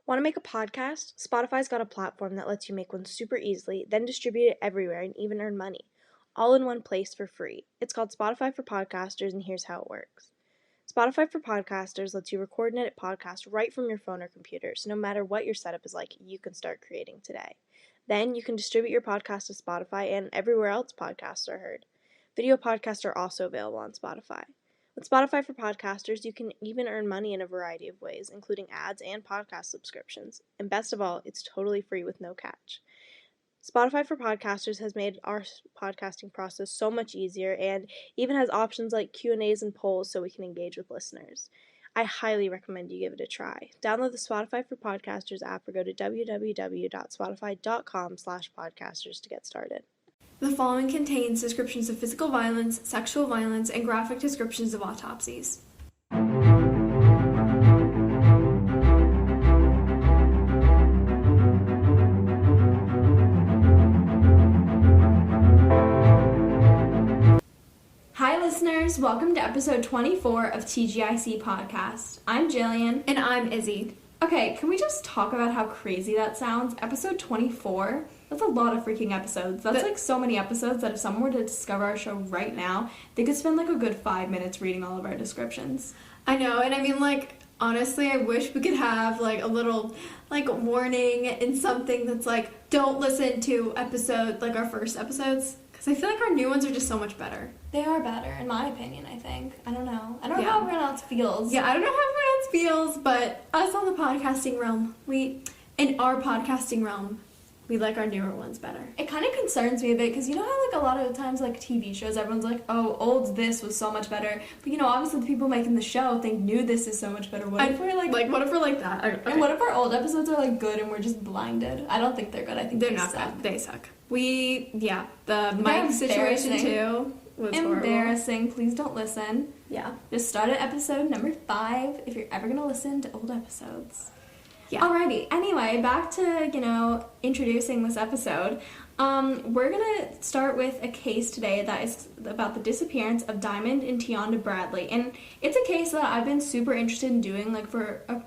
Want to make a podcast? Spotify's got a platform that lets you make one super easily, then distribute it everywhere and even earn money, all in one place for free. It's called Spotify for Podcasters, and here's how it works. Spotify for Podcasters lets you record and edit podcasts right from your phone or computer, so no matter what your setup is like, you can start creating today. Then you can distribute your podcast to Spotify and everywhere else podcasts are heard. Video podcasts are also available on Spotify. With Spotify for Podcasters, you can even earn money in a variety of ways, including ads and podcast subscriptions. And best of all, it's totally free with no catch. Spotify for Podcasters has made our podcasting process so much easier and even has options like Q&As and polls so we can engage with listeners. I highly recommend you give it a try. Download the Spotify for Podcasters app or go to www.spotify.com/podcasters to get started. The following contains descriptions of physical violence, sexual violence, and graphic descriptions of autopsies. Hi listeners, welcome to episode 24 of TGIC Podcast. I'm Jillian. And I'm Izzy. Okay, can we just talk about how crazy that sounds? Episode 24? That's a lot of freaking episodes. That's like so many episodes that if someone were to discover our show right now, they could spend like a good 5 minutes reading all of our descriptions. I know, and I mean, like, honestly, I wish we could have, like, a little, like, warning and something that's like, don't listen to our first episodes, because I feel like our new ones are just so much better. They are better, in my opinion, I think. I don't know. I don't know how everyone else feels. Yeah, I don't know how everyone else feels, but us on the podcasting realm, in our podcasting realm, we like our newer ones better. It kind of concerns me a bit, because you know how, like, a lot of the times, like, TV shows, everyone's like, oh, old this was so much better. But, you know, obviously the people making the show think new this is so much better. What if we're, like, what if we're like that? Okay. And what if our old episodes are, like, good and we're just blinded? I don't think they're good. I think they're they not suck. good. They suck. The mic situation, too, was embarrassing. Horrible. Please don't listen. Yeah. Just start at episode number 5 if you're ever going to listen to old episodes. Yeah. Alrighty. Anyway, back to, introducing this episode. We're going to start with a case today that is about the disappearance of Diamond and Tianda Bradley. And it's a case that I've been super interested in doing, for a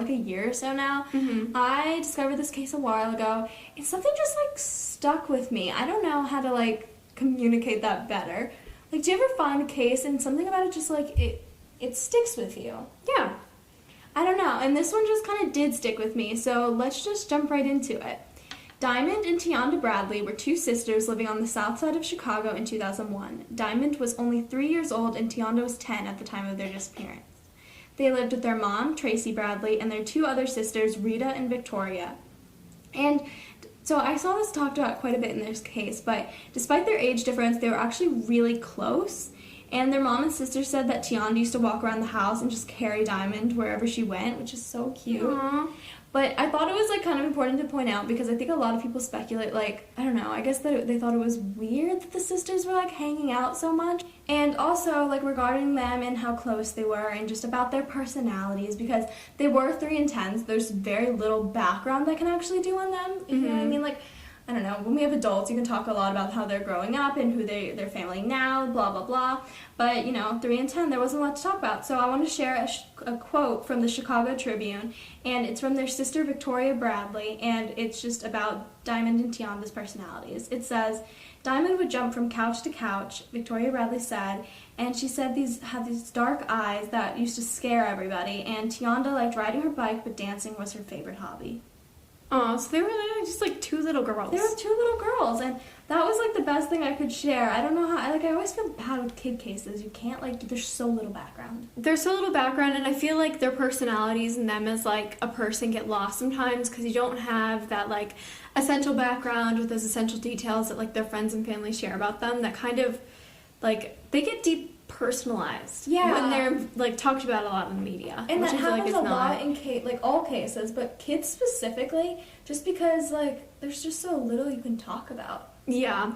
year or so now. Mm-hmm. I discovered this case a while ago, and something just, stuck with me. I don't know how to, communicate that better. Do you ever find a case and something about it just, it sticks with you? Yeah. I don't know, and this one just kind of did stick with me, so let's just jump right into it. Diamond and Tianda Bradley were two sisters living on the south side of Chicago in 2001. Diamond was only 3 years old and Tianda was 10 at the time of their disappearance. They lived with their mom, Tracy Bradley, and their two other sisters, Rita and Victoria. And so I saw this talked about quite a bit in this case, but despite their age difference, they were actually really close. And their mom and sister said that Tianda used to walk around the house and just carry Diamond wherever she went, which is so cute. Aww. But I thought it was, kind of important to point out because I think a lot of people speculate, I don't know, I guess that they thought it was weird that the sisters were, hanging out so much. And also, regarding them and how close they were and just about their personalities because they were 3 and 10, so there's very little background that can actually do on them, if you know what I mean? I don't know, when we have adults, you can talk a lot about how they're growing up and who their family now, blah, blah, blah. But, 3 and 10, there wasn't a lot to talk about. So I want to share a quote from the Chicago Tribune, and it's from their sister, Victoria Bradley, and it's just about Diamond and Tianda's personalities. It says, Diamond would jump from couch to couch, Victoria Bradley said, and she said had these dark eyes that used to scare everybody, and Tianda liked riding her bike, but dancing was her favorite hobby. Oh, so they were just 2 little girls. They were 2 little girls, and that was the best thing I could share. I don't know how, I always feel bad with kid cases. You can't, there's so little background. There's so little background, and I feel like their personalities and them as, a person get lost sometimes because you don't have that, essential background with those essential details that, their friends and family share about them that kind of, they get deep personalized when they're talked about a lot in the media, and which that happens a lot in all cases, but kids specifically, just because there's just so little you can talk about. Yeah.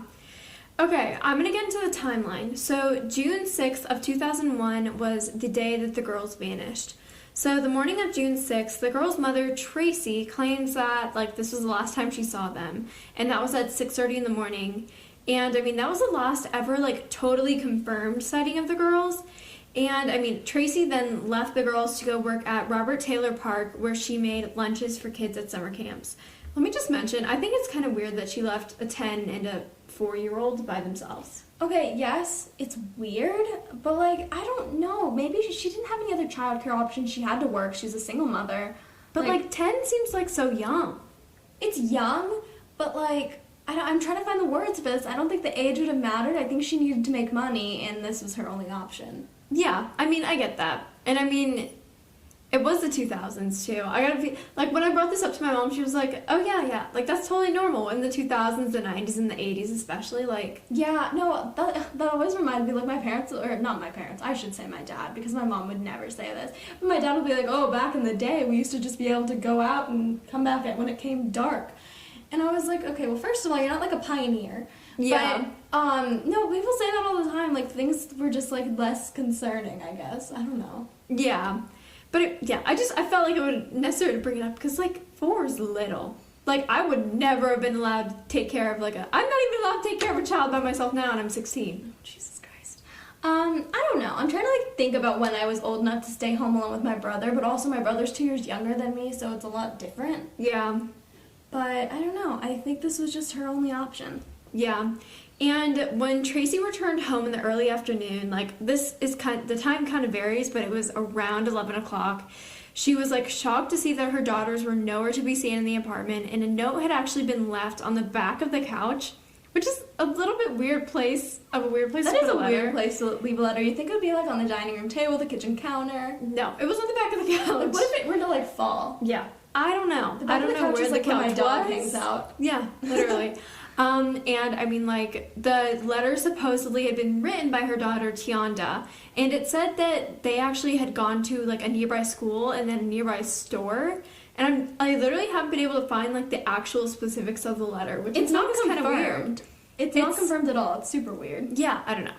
Okay, I'm gonna get into the timeline. So June 6th of 2001 was the day that the girls vanished. So the morning of June 6th, the girls' mother, Tracy, claims that this was the last time she saw them, and that was at 6:30 in the morning. And, that was the last ever, totally confirmed sighting of the girls. And I mean, Tracy then left the girls to go work at Robert Taylor Park, where she made lunches for kids at summer camps. Let me just mention, I think it's kind of weird that she left a 10 and a 4-year-old by themselves. Okay, yes, it's weird, but like, I don't know. Maybe she didn't have any other childcare options. She had to work. She's a single mother. But like 10 seems like so young. It's young, but like, I'm trying to find the words for this. I don't think the age would have mattered. I think she needed to make money, and this was her only option. Yeah, I mean, I get that. And I mean, it was the 2000s too. I gotta be, like, when I brought this up to my mom, she was like, oh yeah, like, that's totally normal in the 2000s, the 90s, and the 80s especially, like. Yeah, no, that always reminded me, like, my parents, or not my parents, I should say my dad, because my mom would never say this. But my dad would be like, oh, back in the day, we used to just be able to go out and come back when it came dark. And I was like, okay, well, first of all, you're not, like, a pioneer. Yeah. But, no, people say that all the time, like, things were just, like, less concerning, I guess. I don't know. Yeah. But I felt like it would necessary to bring it up because, like, 4 is little. Like, I would never have been allowed to take care of, I'm not even allowed to take care of a child by myself now, and I'm 16. Jesus Christ. I don't know. I'm trying to, like, think about when I was old enough to stay home alone with my brother, but also my brother's 2 years younger than me, so it's a lot different. Yeah. But, I don't know. I think this was just her only option. Yeah. And when Tracy returned home in the early afternoon, like, this is the time kind of varies, but it was around 11 o'clock. She was, like, shocked to see that her daughters were nowhere to be seen in the apartment, and a note had actually been left on the back of the couch, which is a little bit weird place to put a letter. That is a weird place to leave a letter. You think it would be, like, on the dining room table, the kitchen counter? No, it was on the back of the couch. Like, what if it were to, like, fall? Yeah. I don't know. The back of the couch is, like, where my dog hangs out. Yeah, literally. And I mean, like, the letter supposedly had been written by her daughter, Tionda, and it said that they actually had gone to, like, a nearby school and then a nearby store, and I literally haven't been able to find, like, the actual specifics of the letter, which it's not kind of weird. It's not confirmed at all. It's super weird. Yeah, I don't know.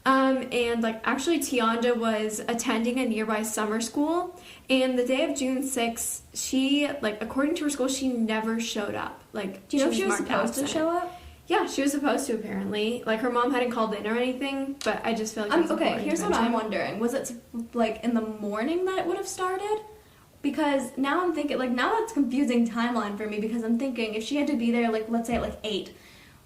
And, like, actually Tionda was attending a nearby summer school, and the day of June 6th, she, like, according to her school, she never showed up. Like, do you know if she was marked supposed to absent. show up? Yeah, she was supposed to, apparently. Like, her mom hadn't called in or anything, but I just feel like that's okay, important here's to what I'm mention. wondering. Was it, like, in the morning that it would have started? Because now I'm thinking, like, now that's confusing timeline for me, because I'm thinking if she had to be there, like, let's say at, like, 8,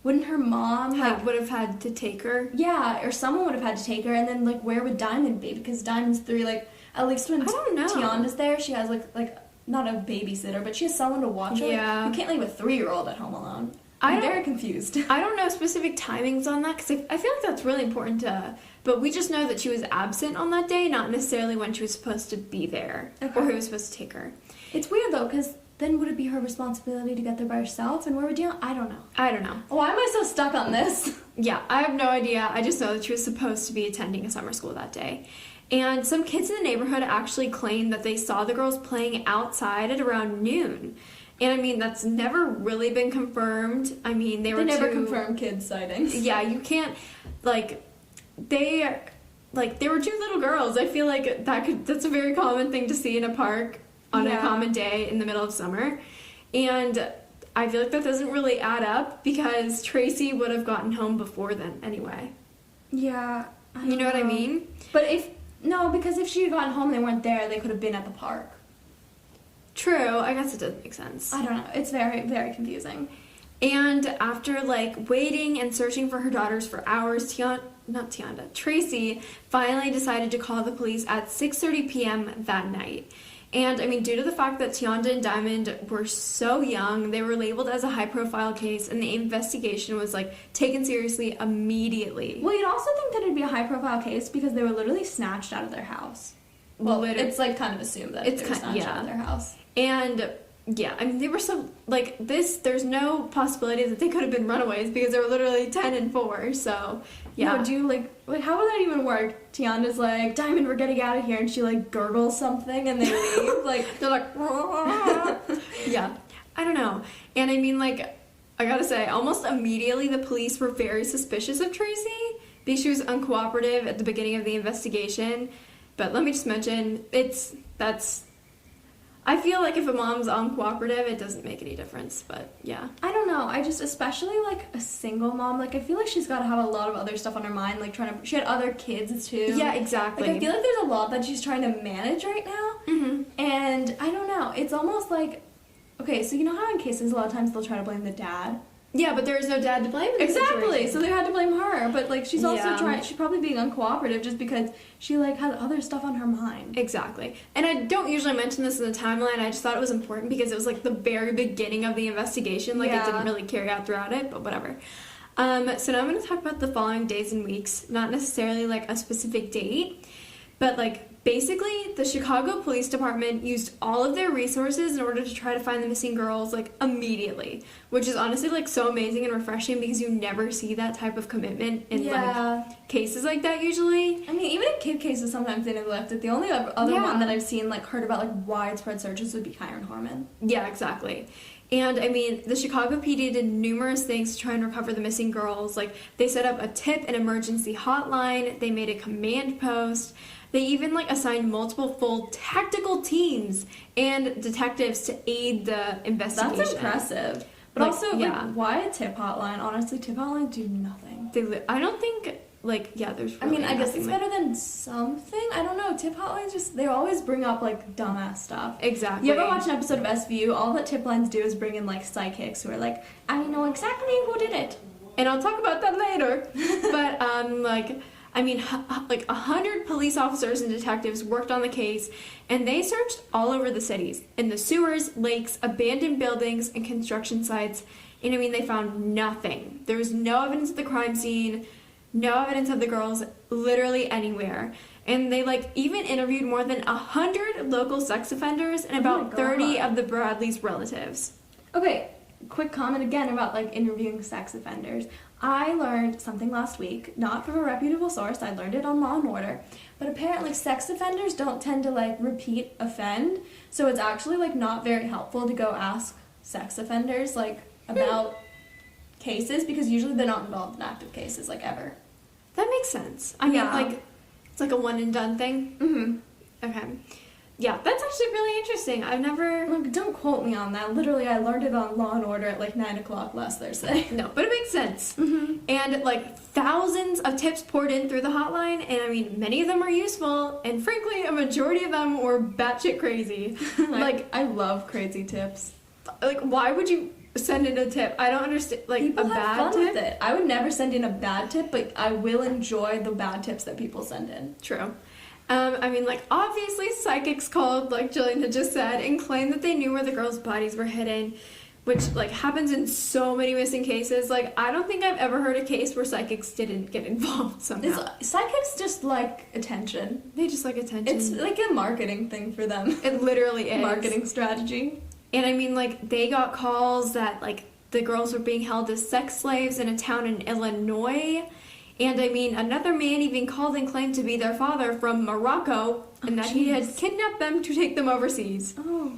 wouldn't her mom, like, would have had to take her? Yeah, or someone would have had to take her, and then, like, where would Diamond be? Because Diamond's 3, like, at least when I don't know. Tionda's there, she has, like, not a babysitter, but she has someone to watch her. Yeah. You can't leave a 3-year-old at home alone. I'm very confused. I don't know specific timings on that, because I feel like that's really important but we just know that she was absent on that day, not necessarily when she was supposed to be there, Okay. or who was supposed to take her. It's weird, though, because then would it be her responsibility to get there by herself? And where would I don't know. I don't know. Why am I so stuck on this? Yeah, I have no idea. I just know that she was supposed to be attending a summer school that day. And some kids in the neighborhood actually claimed that they saw the girls playing outside at around noon. And I mean, that's never really been confirmed. I mean, they never confirmed kids sightings. Yeah, you can't, like, they were 2 little girls. I feel like that's a very common thing to see in a park on a common day in the middle of summer. And I feel like that doesn't really add up because Tracy would have gotten home before then anyway. Yeah. You know what I mean? But because if she had gotten home and they weren't there, they could have been at the park. True, I guess it does make sense. I don't know. It's very, very confusing. And after, like, waiting and searching for her daughters for hours, Tracy finally decided to call the police at 6:30 p.m. that night. And, I mean, due to the fact that Tionda and Diamond were so young, they were labeled as a high-profile case, and the investigation was, like, taken seriously immediately. Well, you'd also think that it'd be a high-profile case because they were literally snatched out of their house. Well, it's, like, kind of assumed that they were snatched out of their house. And, yeah, I mean, they were so, like, there's no possibility that they could have been runaways because they were literally 10 and 4, so, yeah. No, how would that even work? Tionda's like, Diamond, we're getting out of here, and she, like, gurgles something, and they leave, like, they're like, yeah, I don't know. And I mean, like, I gotta say, almost immediately the police were very suspicious of Tracy because she was uncooperative at the beginning of the investigation, but let me just mention, that's I feel like if a mom's uncooperative, it doesn't make any difference, but yeah. I don't know. I just, especially like a single mom, like I feel like she's got to have a lot of other stuff on her mind, like she had other kids too. Yeah, exactly. Like I feel like there's a lot that she's trying to manage right now. Mm-hmm. And I don't know. It's almost like, okay, so you know how in cases a lot of times they'll try to blame the dad? Yeah, but there's no dad to blame in this Exactly. situation. So they had to blame her, but like she's also Yeah. she's probably being uncooperative just because she like has other stuff on her mind. Exactly. And I don't usually mention this in the timeline. I just thought it was important because it was like the very beginning of the investigation. Like it Yeah. didn't really carry out throughout it, but whatever. So now I'm going to talk about the following days and weeks, not necessarily like a specific date, but like basically the Chicago Police Department used all of their resources in order to try to find the missing girls like immediately, which is honestly like so amazing and refreshing because you never see that type of commitment in like cases like that usually. I mean, even in kid cases, sometimes they neglect it. The only other Yeah. one that I've seen, like, heard about, like, widespread searches would be Kyron Harmon. Yeah, exactly. And I mean, the Chicago PD did numerous things to try and recover the missing girls. Like, they set up a tip and emergency hotline, they made a command post, they even like assigned multiple full tactical teams and detectives to aid the investigation. That's impressive. But Like, also, yeah. like, why a tip hotline? Honestly, tip hotlines do nothing. I don't think, like, yeah, there's I really mean, I guess nothing it's like- better than something. I don't know. Tip hotlines just, they always bring up, like, dumbass stuff. Exactly. You ever watch an episode of SVU? All that tip lines do is bring in, like, psychics who are like, I know exactly who did it. And I'll talk about that later. But, like, I mean, like 100 police officers and detectives worked on the case, and they searched all over the cities, in the sewers, lakes, abandoned buildings, and construction sites. And I mean, they found nothing. There was no evidence of the crime scene, no evidence of the girls, literally anywhere. And they like even interviewed more than 100 local sex offenders and about 30 of the Bradleys' relatives. Okay, quick comment again about, like, interviewing sex offenders. I learned something last week, not from a reputable source, I learned it on Law & Order, but apparently sex offenders don't tend to, like, repeat offend, so it's actually, like, not very helpful to go ask sex offenders, like, about cases, because usually they're not involved in active cases, like, ever. That makes sense. I mean, Yeah. like, it's like a one and done thing. Mm-hmm. Okay. Yeah, that's actually really interesting. I've never... Like, don't quote me on that. Literally, I learned it on Law & Order at, like, 9 o'clock last Thursday. No, but it makes sense. Mm-hmm. And, like, thousands of tips poured in through the hotline, and, I mean, many of them are useful, and, frankly, a majority of them were batshit crazy. Like, I love crazy tips. like, why would you send in a tip? I don't understand. Like, People a have bad fun tip? with it. I would never send in a bad tip, but I will enjoy the bad tips that people send in. True. I mean, like, obviously psychics called, like Jillian had just said, and claimed that they knew where the girls' bodies were hidden, which, like, happens in so many missing cases. Like, I don't think I've ever heard a case where psychics didn't get involved somehow. Psychics just like attention. They just like attention. It's like a marketing thing for them. It literally is. Marketing strategy. And I mean, like, they got calls that, like, the girls were being held as sex slaves in a town in Illinois. And I mean, another man even called and claimed to be their father from Morocco, and that he had kidnapped them to take them overseas. Oh.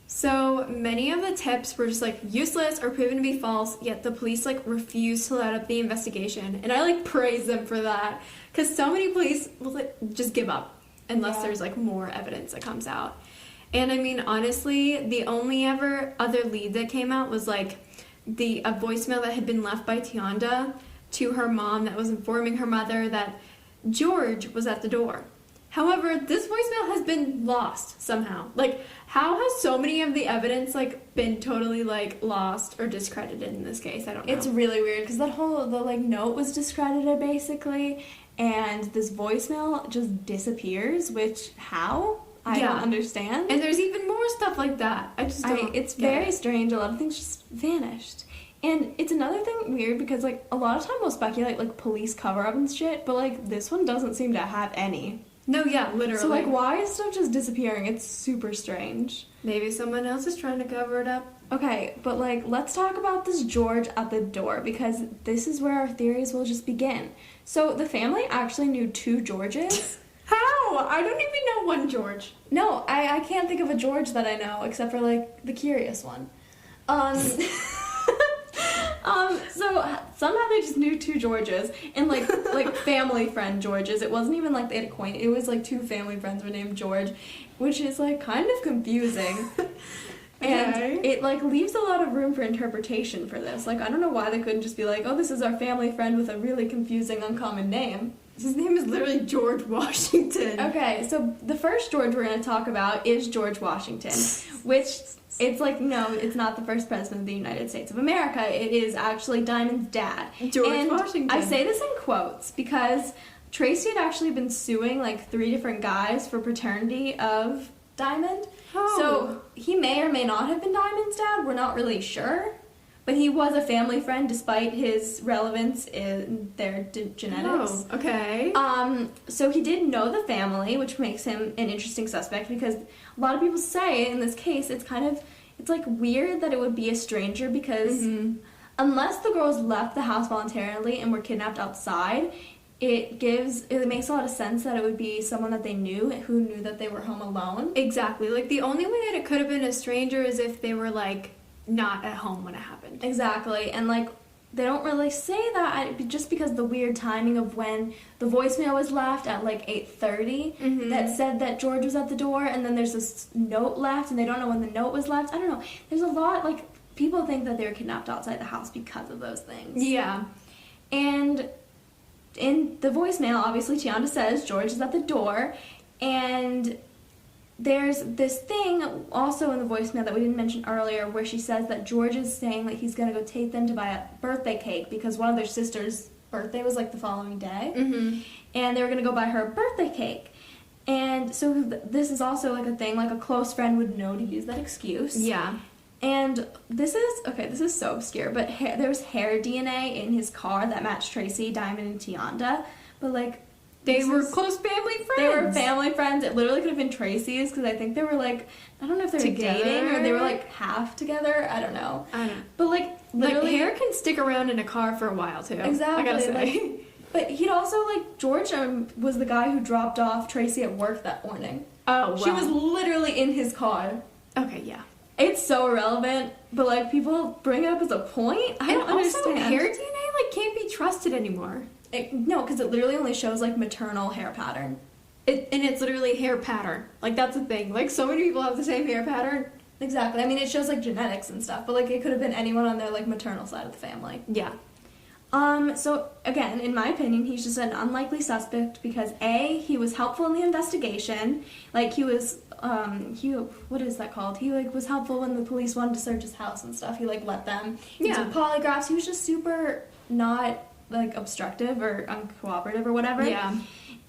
So many of the tips were just like useless or proven to be false, yet the police like refused to let up the investigation. And I like praise them for that, because so many police will like, just give up unless there's like more evidence that comes out. And I mean, honestly, the only other lead that came out was like a voicemail that had been left by Tionda to her mom that was informing her mother that George was at the door. However, this voicemail has been lost somehow. Like, how has so many of the evidence, like, been totally, like, lost or discredited in this case? I don't know. It's really weird, because the like, note was discredited, basically, and this voicemail just disappears, which, how? I don't understand. And there's even more stuff like that. I just don't It's get very it. strange. A lot of things just vanished. And it's another thing weird, because, like, a lot of time we'll speculate, like, police cover-up and shit, but, like, this one doesn't seem to have any. No, yeah, literally. So, like, why is stuff just disappearing? It's super strange. Maybe someone else is trying to cover it up. Okay, but, like, let's talk about this George at the door, because this is where our theories will just begin. So, the family actually knew 2 Georges. How? I don't even know one George. No, I can't think of a George that I know, except for, like, the curious one. So somehow they just knew two Georges and like family friend Georges. It wasn't even like they had a coin. It was like two family friends were named George, which is like kind of confusing. And it like leaves a lot of room for interpretation for this. Like I don't know why they couldn't just be like, oh, this is our family friend with a really confusing, uncommon name. His name is literally George Washington. Okay, so the first George we're going to talk about is George Washington, which it's like, no, it's not the first president of the United States of America. It is actually Diamond's dad. George Washington. I say this in quotes because Tracy had actually been suing like 3 different guys for paternity of Diamond. Oh. So he may or may not have been Diamond's dad. We're not really sure. But he was a family friend despite his relevance in their genetics. Oh, okay. So he did know the family, which makes him an interesting suspect because a lot of people say in this case it's like weird that it would be a stranger because unless the girls left the house voluntarily and were kidnapped outside, it makes a lot of sense that it would be someone that they knew who knew that they were home alone. Exactly. Like the only way that it could have been a stranger is if they were like not at home when it happened. Exactly. And like they don't really say that just because the weird timing of when the voicemail was left at like 8:30 that said that George was at the door, and then there's this note left and they don't know when the note was left. I don't know. There's a lot, like, people think that they were kidnapped outside the house because of those things. Yeah. And in the voicemail, obviously Tianda says George is at the door, and there's this thing also in the voicemail that we didn't mention earlier where she says that George is saying that he's going to go take them to buy a birthday cake because one of their sister's birthday was like the following day. And they were going to go buy her a birthday cake. And so this is also like a thing, like a close friend would know to use that excuse. Yeah. And this is so obscure, but there was hair DNA in his car that matched Tracy, Diamond, and Tianda. But like, They were close family friends. They were family friends. It literally could have been Tracy's because I think they were like, I don't know if they were dating or they were like half together. I don't know. But like literally, like hair can stick around in a car for a while too. Exactly. I gotta say. Like, but he'd also like George was the guy who dropped off Tracy at work that morning. Oh, wow. She was literally in his car. Okay, yeah. It's so irrelevant, but like people bring it up as a point. I don't understand. Hair DNA like can't be trusted anymore. No, because it literally only shows like maternal hair pattern. And it's literally hair pattern. Like that's the thing. Like so many people have the same hair pattern. Exactly. I mean, it shows like genetics and stuff, but like it could have been anyone on their like maternal side of the family. Yeah. So again, in my opinion, he's just an unlikely suspect because A, he was helpful in the investigation. Like he was, what is that called? He like was helpful when the police wanted to search his house and stuff. He like let them. He did polygraphs. He was just super not like obstructive or uncooperative or whatever. Yeah.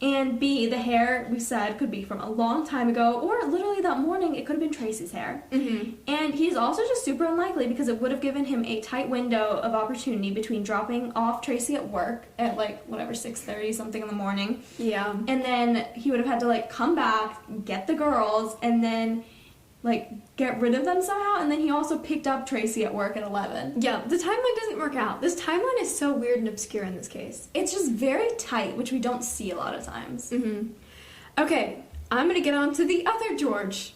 And B, the hair, we said, could be from a long time ago, or literally that morning, it could have been Tracy's hair. And he's also just super unlikely because it would have given him a tight window of opportunity between dropping off Tracy at work at like, whatever, 6:30, something in the morning. Yeah. And then he would have had to like come back, get the girls, and then like get rid of them somehow, and then he also picked up Tracy at work at 11. Yeah, the timeline doesn't work out. This timeline is so weird and obscure in this case. It's just very tight, which we don't see a lot of times. Okay, I'm gonna get on to the other George.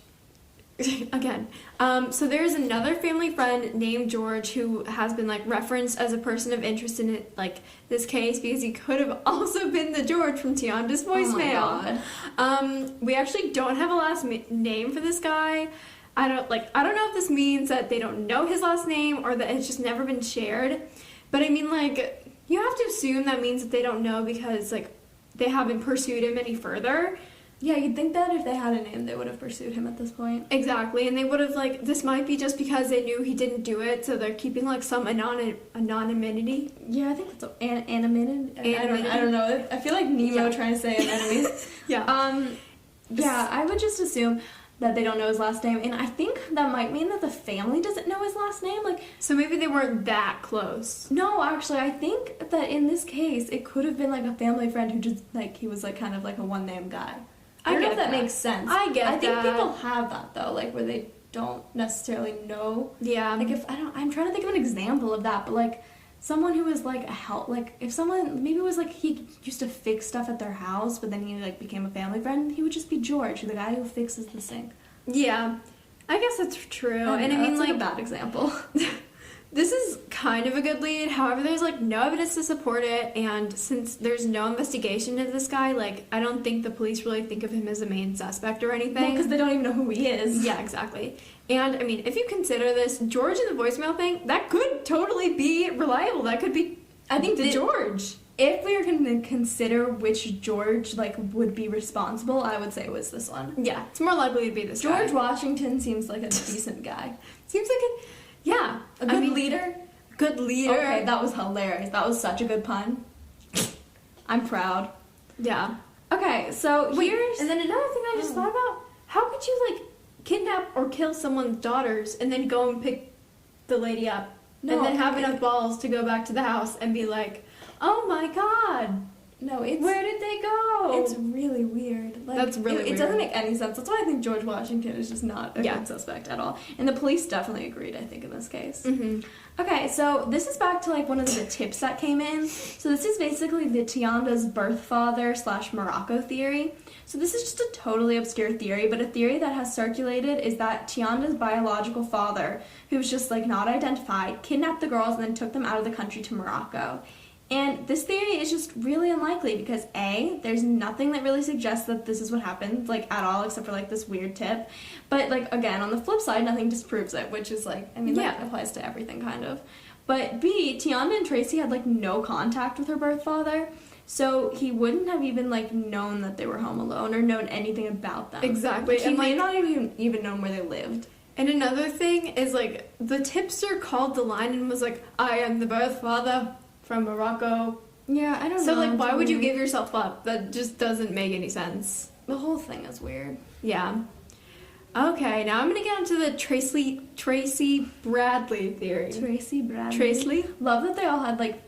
Again. So there's another family friend named George who has been like referenced as a person of interest in it, like this case because he could have also been the George from Tianda's voicemail. Oh my God. We actually don't have a last name for this guy. I don't know if this means that they don't know his last name or that it's just never been shared. But I mean, like, you have to assume that means that they don't know because like they haven't pursued him any further. Yeah, you'd think that if they had a name, they would have pursued him at this point. Exactly, and they would have, like, this might be just because they knew he didn't do it, so they're keeping, like, some anonymity. Yeah, I think that's anonymity. I don't know. I feel like Nemo trying to say anemone. Yeah, I would just assume that they don't know his last name, and I think that might mean that the family doesn't know his last name. Like, so maybe they weren't that close. No, actually, I think that in this case, it could have been, like, a family friend who just, like, he was, like, kind of like a one-name guy. I don't know if that makes sense. I think people have that though, like where they don't necessarily know. Yeah. Like I'm trying to think of an example of that, but like someone who was like a help, like if someone maybe it was like he used to fix stuff at their house, but then he like became a family friend, he would just be George, the guy who fixes the sink. Yeah, I guess that's true. And I mean, that's like a bad example. This is kind of a good lead. However, there's like no evidence to support it, and since there's no investigation into this guy, like I don't think the police really think of him as a main suspect or anything. Because they don't even know who he is. Yeah, exactly. And I mean, if you consider this George and the voicemail thing, that could totally be reliable. That could be, I think the George. If we were going to consider which George like would be responsible, I would say it was this one. Yeah, it's more likely to be this guy. George Washington seems like a decent guy. Seems like A good leader. Good leader. Okay, that was hilarious. That was such a good pun. I'm proud. Yeah. Okay, so here's... And then another thing I just thought about, how could you like kidnap or kill someone's daughters and then go and pick the lady up and then have enough balls to go back to the house and be like, oh my god, No, it's... where did they go? It's really weird. Like, That's really it weird. doesn't make any sense. That's why I think George Washington is just not a good suspect at all. And the police definitely agreed, I think, in this case. Mm-hmm. Okay, so this is back to like one of the tips that came in. So this is basically the Tianda's birth father / Morocco theory. So this is just a totally obscure theory, but a theory that has circulated is that Tianda's biological father, who was just like not identified, kidnapped the girls and then took them out of the country to Morocco. And this theory is just really unlikely because A, there's nothing that really suggests that this is what happened, like, at all, except for, like, this weird tip. But, like, again, on the flip side, nothing disproves it, which is, like, I mean, that applies to everything, kind of. But B, Tianda and Tracy had, like, no contact with her birth father, so he wouldn't have even, like, known that they were home alone or known anything about them. Exactly. He And, might like, not even known where they lived. And another thing is, like, the tipster called the line and was like, I am the birth father from Morocco. Yeah, I don't know. So, like, why would you give yourself up? That just doesn't make any sense. The whole thing is weird. Yeah. Okay, now I'm gonna get into the Tracy Bradley theory. Tracy Bradley. Tracy? Love that they all had, like,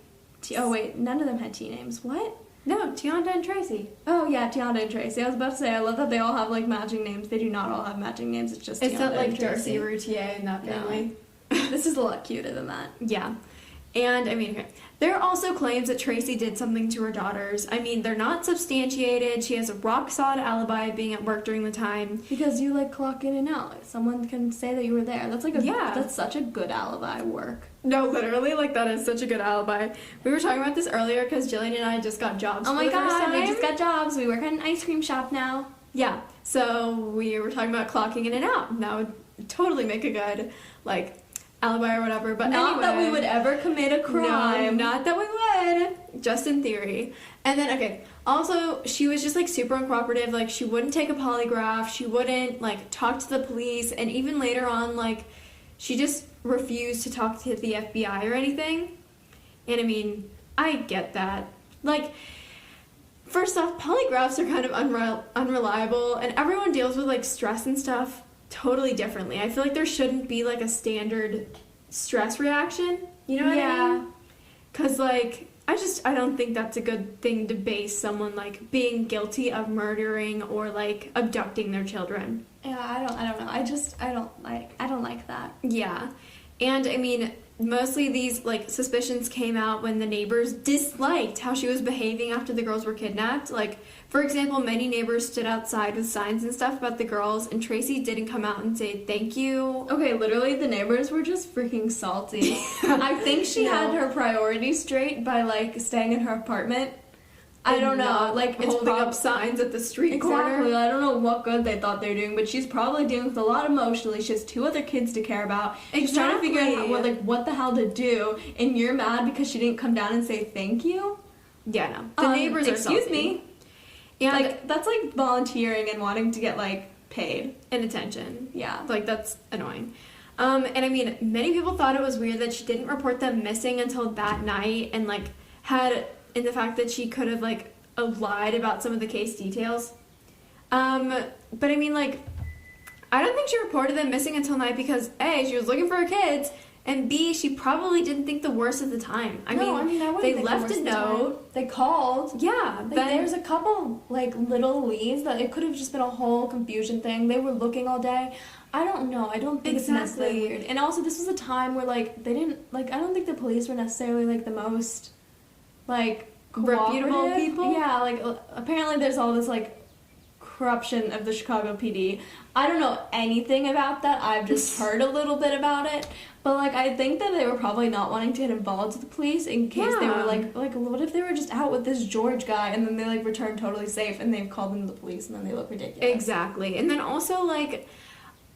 oh, wait, none of them had T names. What? No, Tianda and Tracy. Oh, yeah, Tianda and Tracy. I was about to say, I love that they all have, like, matching names. They do not all have matching names. It's just It's Tianda not like and Tracy. Darcy Routier in that family. This is a lot cuter than that. Yeah. And, I mean, there are also claims that Tracy did something to her daughters. I mean, they're not substantiated. She has a rock-solid alibi being at work during the time. Because you, like, clock in and out. Someone can say that you were there. That's, like, that's such a good alibi work. No, literally, like, that is such a good alibi. We were talking about this earlier because Jillian and I just got jobs Oh for my the first god, time. we just got jobs. We work at an ice cream shop now. Yeah, so we were talking about clocking in and out. And that would totally make a good, like, alibi or whatever, but Not that we anyway. would ever commit a crime. No, not that we would. Just in theory. And then, okay, also, she was just, like, super uncooperative. Like, she wouldn't take a polygraph. She wouldn't, like, talk to the police. And even later on, like, she just refused to talk to the FBI or anything. And, I mean, I get that. Like, first off, polygraphs are kind of unreliable. And everyone deals with, like, stress and stuff totally differently. I feel like there shouldn't be, like, a standard stress reaction. You know what I mean? Because, like, I don't think that's a good thing to base someone, like, being guilty of murdering or, like, abducting their children. Yeah, I don't know. I don't like that. Yeah. And, I mean, mostly these, like, suspicions came out when the neighbors disliked how she was behaving after the girls were kidnapped. Like, for example, many neighbors stood outside with signs and stuff about the girls, and Tracy didn't come out and say thank you. Okay, literally, the neighbors were just freaking salty. I think she had her priorities straight by, like, staying in her apartment. I don't know, like, it's holding up signs at the street Exactly. corner. I don't know what good they thought they were doing, but she's probably dealing with a lot emotionally. She has 2 other kids to care about. She's trying to figure out what the hell to do, and you're mad because she didn't come down and say thank you? Yeah, no. The neighbors are salty. Excuse me. And, like, that's like volunteering and wanting to get, like, paid. and attention. Yeah. Like, that's annoying. And I mean, many people thought it was weird that she didn't report them missing until that night and, like, had in the fact that she could have, like, lied about some of the case details. But I mean, like, I don't think she reported them missing until night because A, she was looking for her kids, and B, she probably didn't think the worst at the time. I mean, they left a note. They called. Yeah, Like, then there's a couple, like, little leads that it could have just been a whole confusion thing. They were looking all day. I don't know. I don't think it's necessarily weird. And also, this was a time where, like, they didn't, like, I don't think the police were necessarily, like, the most, like, reputable cooperative people. Yeah, like, apparently there's all this, like, corruption of the Chicago PD. I don't know anything about that. I've just heard a little bit about it. But, like, I think that they were probably not wanting to get involved with the police in case they were, like, what if they were just out with this George guy and then they, like, returned totally safe and they've called in the police and then they look ridiculous. Exactly. And then also, like,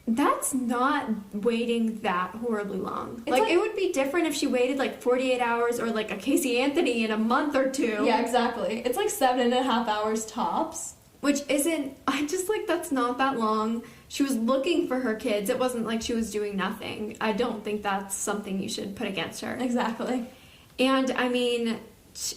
that's not waiting that horribly long. Like, it would be different if she waited, like, 48 hours or, like, a Casey Anthony in a month or two. Yeah, exactly. It's, like, 7.5 hours tops. Which isn't, I just, like, that's not that long. She was looking for her kids. It wasn't like she was doing nothing. I don't think that's something you should put against her. Exactly. And, I mean,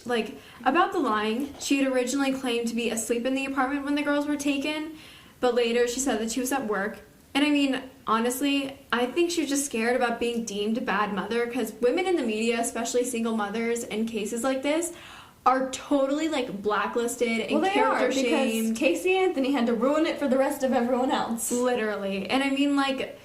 like, about the lying, she had originally claimed to be asleep in the apartment when the girls were taken, but later she said that she was at work. And, I mean, honestly, I think she was just scared about being deemed a bad mother, because women in the media, especially single mothers in cases like this, are totally, like, blacklisted and character shamed. Because Casey Anthony had to ruin it for the rest of everyone else. Literally. And I mean, like,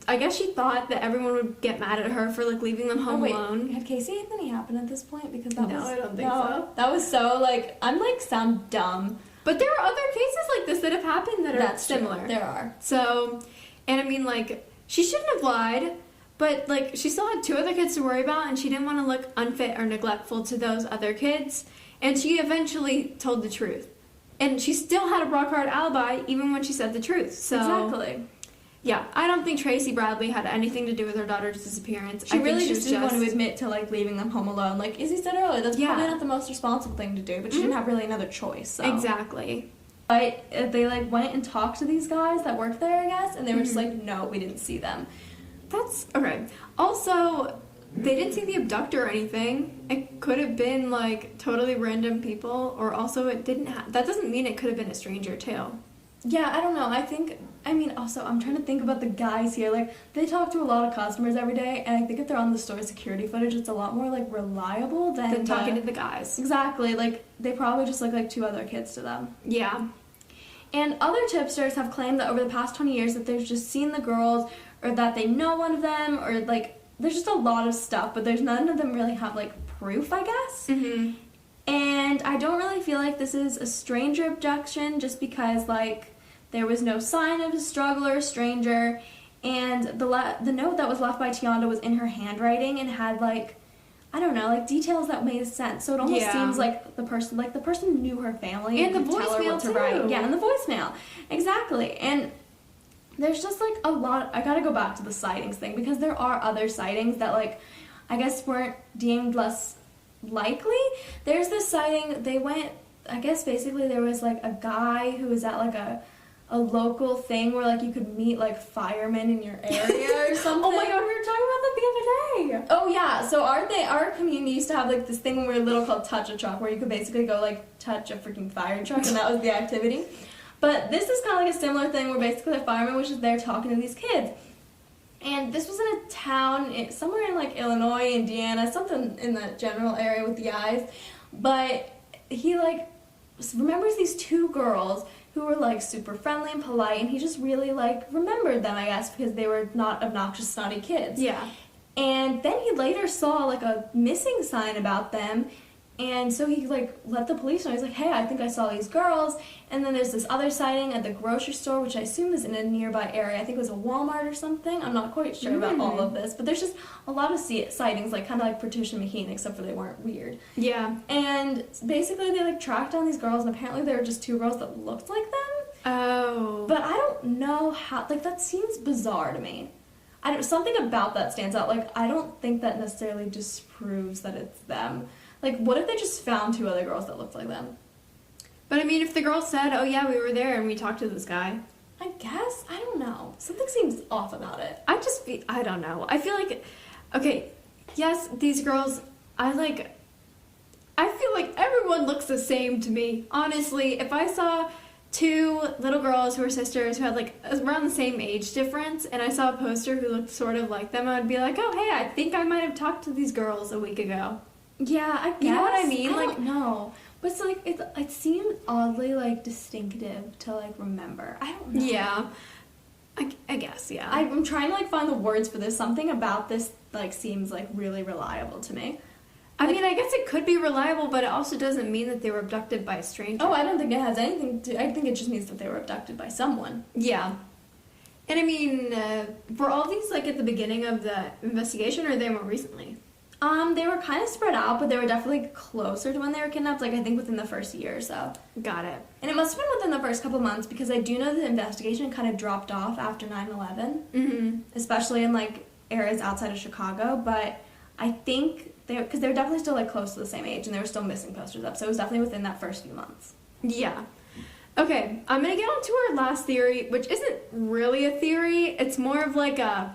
I guess she thought that everyone would get mad at her for, like, leaving them home alone. Had Casey Anthony happen at this point? Because that No, was... I don't think so. That was so, like, I'm, like, sound dumb. But there are other cases like this that have happened that are similar. True. There are. So, and I mean, like, she shouldn't have lied, but, like, she still had 2 other kids to worry about, and she didn't want to look unfit or neglectful to those other kids, and she eventually told the truth. And she still had a rock hard alibi even when she said the truth. So, exactly. Yeah, I don't think Tracy Bradley had anything to do with her daughter's disappearance. She really just didn't want to admit to, like, leaving them home alone. Like Izzy said earlier, that's probably not the most responsible thing to do, but she didn't have really another choice. So. Exactly. But they, like, went and talked to these guys that worked there, I guess, and they were just like, no, we didn't see them. That's okay. Also, they didn't see the abductor or anything. It could have been, like, totally random people, or also it didn't that doesn't mean it could have been a stranger too. Yeah, I don't know. Also, I'm trying to think about the guys here. Like, they talk to a lot of customers every day, and I think if they're on the store security footage, it's a lot more, like, reliable than talking to the guys. Exactly. Like, they probably just look like 2 other kids to them. Yeah. And other tipsters have claimed that over the past 20 years that they've just seen the girls, or that they know one of them, or, like, there's just a lot of stuff, but there's none of them really have, like, proof, I guess. Mm-hmm. And I don't really feel like this is a stranger abduction, just because, like, there was no sign of a struggle or a stranger, and the note that was left by Tianda was in her handwriting and had, like, I don't know, like, details that made sense. So it almost seems like the person knew her family and the voicemail too. Write. Yeah, and the voicemail, exactly. And there's just, like, a lot. I gotta go back to the sightings thing, because there are other sightings that, like, I guess weren't deemed less likely. There's this sighting. They went. I guess basically there was, like, a guy who was at, like, a local thing where, like, you could meet, like, firemen in your area or something. Oh my god, we were talking about that the other day. Oh yeah, so our community used to have, like, this thing when we were little called Touch a Truck, where you could basically go, like, touch a freaking fire truck, and that was the activity. But this is kind of like a similar thing where basically the fireman was just there talking to these kids. And this was in a town, somewhere in, like, Illinois, Indiana, something in that general area with the eyes. But he, like, remembers these 2 girls who were, like, super friendly and polite, and he just really, like, remembered them, I guess, because they were not obnoxious, snotty kids. Yeah. And then he later saw, like, a missing sign about them, and so he, like, let the police know. He's like, hey, I think I saw these girls. And then there's this other sighting at the grocery store, which I assume is in a nearby area. I think it was a Walmart or something. I'm not quite sure about all of this, but there's just a lot of sightings, like, kind of like Patricia McKean, except for they weren't weird. Yeah. And basically they, like, tracked down these girls, and apparently there were just 2 girls that looked like them. Oh. But I don't know how, like, that seems bizarre to me. Something about that stands out. Like, I don't think that necessarily disproves that it's them. Like, what if they just found 2 other girls that looked like them? But I mean, if the girl said, oh yeah, we were there and we talked to this guy. I guess. I don't know. Something seems off about it. I don't know. I feel like, okay, yes, these girls, I feel like everyone looks the same to me. Honestly, if I saw 2 little girls who were sisters who had, like, around the same age difference, and I saw a poster who looked sort of like them, I would be like, oh, hey, I think I might have talked to these girls a week ago. Yeah, I guess. You know what I mean? I don't know. But it's, like, it seemed oddly, like, distinctive to, like, remember. I don't know. Yeah. I guess, yeah. I'm trying to, like, find the words for this. Something about this, like, seems, like, really reliable to me. I mean, I guess it could be reliable, but it also doesn't mean that they were abducted by a stranger. Oh, I don't think it has anything to... I think it just means that they were abducted by someone. Yeah. And I mean, were all these, like, at the beginning of the investigation, or are they more recently? They were kind of spread out, but they were definitely closer to when they were kidnapped, like, I think within the first year or so. Got it. And it must have been within the first couple months, because I do know the investigation kind of dropped off after 9/11, Mm-hmm. especially in, like, areas outside of Chicago, but I think because they were definitely still, like, close to the same age, and they were still missing posters up, so it was definitely within that first few months. Yeah. Okay, I'm gonna get on to our last theory, which isn't really a theory. It's more of like a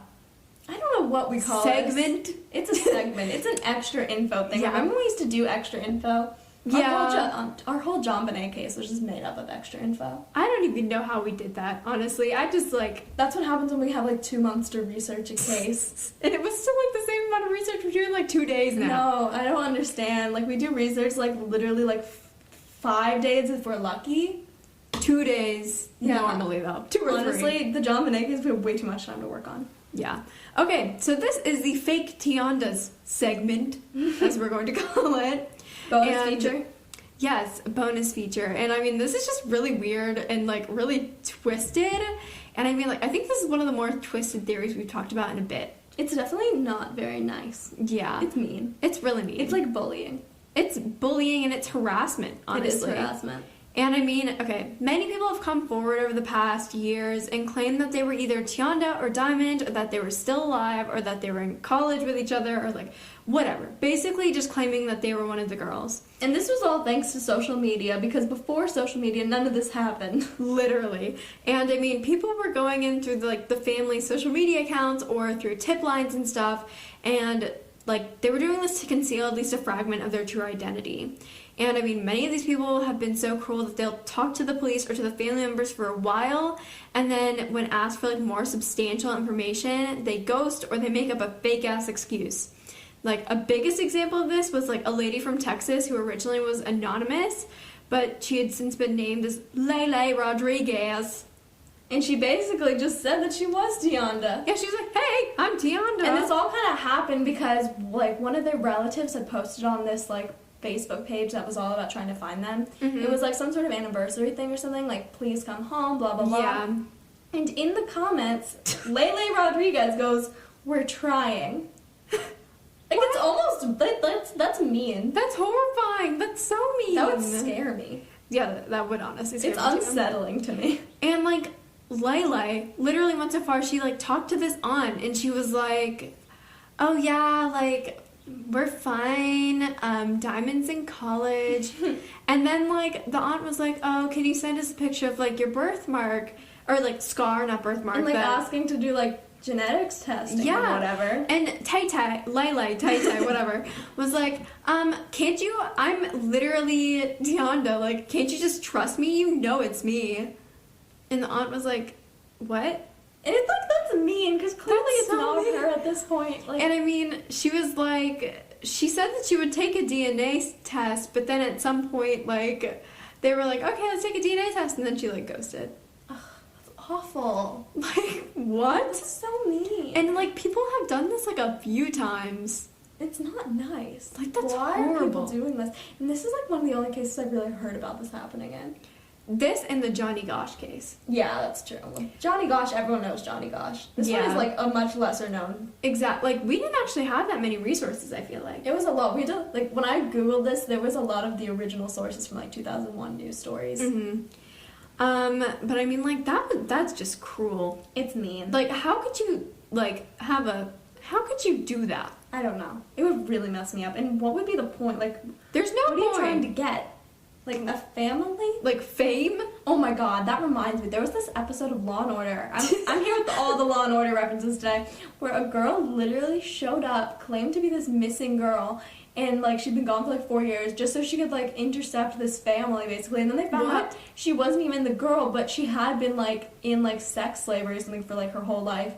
I don't know what we call segment. this. It's a segment. It's an extra info thing. Yeah. Remember when we used to do extra info? Yeah. Our whole John Bonet case was just made up of extra info. I don't even know how we did that, honestly. I just, like... That's what happens when we have, like, 2 months to research a case. And it was still, like, the same amount of research we're doing, like, 2 days now. No, I don't understand. Like, we do research, like, literally, like, 5 days if we're lucky. 2 days Yeah. normally, though. 2 or 3. Honestly, the John Bonet case we have way too much time to work on. Yeah. Okay, so this is the fake Tiondas segment, as we're going to call it. Bonus And- feature. Yes, a bonus feature. And I mean, this is just really weird and, like, really twisted. And I mean, like, I think this is one of the more twisted theories we've talked about in a bit. It's definitely not very nice. Yeah. It's mean. It's really mean. It's like bullying. It's bullying and it's harassment, honestly. It is harassment. And I mean, okay, many people have come forward over the past years and claimed that they were either Tionda or Diamond, or that they were still alive, or that they were in college with each other, or like, whatever. Basically just claiming that they were one of the girls. And this was all thanks to social media, because before social media, none of this happened. Literally. And I mean, people were going in through the family's social media accounts or through tip lines and stuff, and like they were doing this to conceal at least a fragment of their true identity. And I mean, many of these people have been so cruel that they'll talk to the police or to the family members for a while, and then when asked for like more substantial information, they ghost or they make up a fake ass excuse. Like, a biggest example of this was like a lady from Texas who originally was anonymous, but she had since been named as Lele Rodriguez. And she basically just said that she was Tionda. Yeah, she was like, hey, I'm Tionda. And this all kind of happened because, like, one of their relatives had posted on this, like, Facebook page that was all about trying to find them. Mhm. It was, like, some sort of anniversary thing or something, like, please come home, blah, blah, blah. Yeah. And in the comments, Lele Rodriguez goes, we're trying. Like, it's almost, that's mean. That's horrifying. That's so mean. That would scare me. Yeah, that would honestly scare It's me too. unsettling to me. And like Lele literally went so far, she like talked to this aunt and she was like, oh yeah, like we're fine, Diamond's in college. And then like the aunt was like, oh, can you send us a picture of like your birthmark, or like scar, not birthmark, And, like, but asking to do, like, genetics testing or whatever. And Lele, whatever, was like, can't you, I'm literally Tionda, like, can't you just trust me? You know it's me. And the aunt was like, what? And it's like, that's mean, because clearly That's it's so not mean. her at this point. Like, And I mean, she was like, she said that she would take a DNA test, but then at some point, like, they were like, okay, let's take a DNA test, and then she, like, ghosted. awful. Like, what? That's so mean. And, like, people have done this, like, a few times. it's not nice. Like, that's Why horrible. are people doing this? And this is, like, one of the only cases I've really heard about this happening in. This and the Johnny Gosh case. Yeah, that's true. Johnny Gosh, everyone knows Johnny Gosh. This one Yeah. is, like, a much lesser known. Exactly. Like, we didn't actually have that many resources, I feel like. It was a lot. We did, like, when I Googled this, there was a lot of the original sources from, like, 2001 news stories. Mm-hmm. But I mean, like, that's just cruel. It's mean. Like, how could you, like, how could you do that? I don't know. It would really mess me up. And what would be the point? Like, There's no what are you point. trying to get? Like, a family? Like, fame? Oh my god, that reminds me. There was this episode of Law & Order. I'm here with all the Law & Order references today, where a girl literally showed up, claimed to be this missing girl, and, like, she'd been gone for, like, 4 years, just so she could, like, intercept this family, basically. And then they found What? out she wasn't even the girl, but she had been, like, in, like, sex slavery or something for, like, her whole life.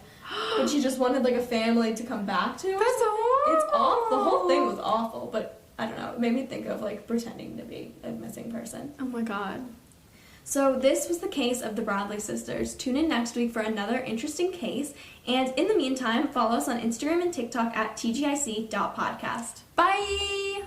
But she just wanted, like, a family to come back to. That's horrible. It's awful. The whole thing was awful, but I don't know. It made me think of, like, pretending to be a missing person. Oh my god. So this was the case of the Bradley sisters. Tune in next week for another interesting case. And in the meantime, follow us on Instagram and TikTok at tgic.podcast. Bye!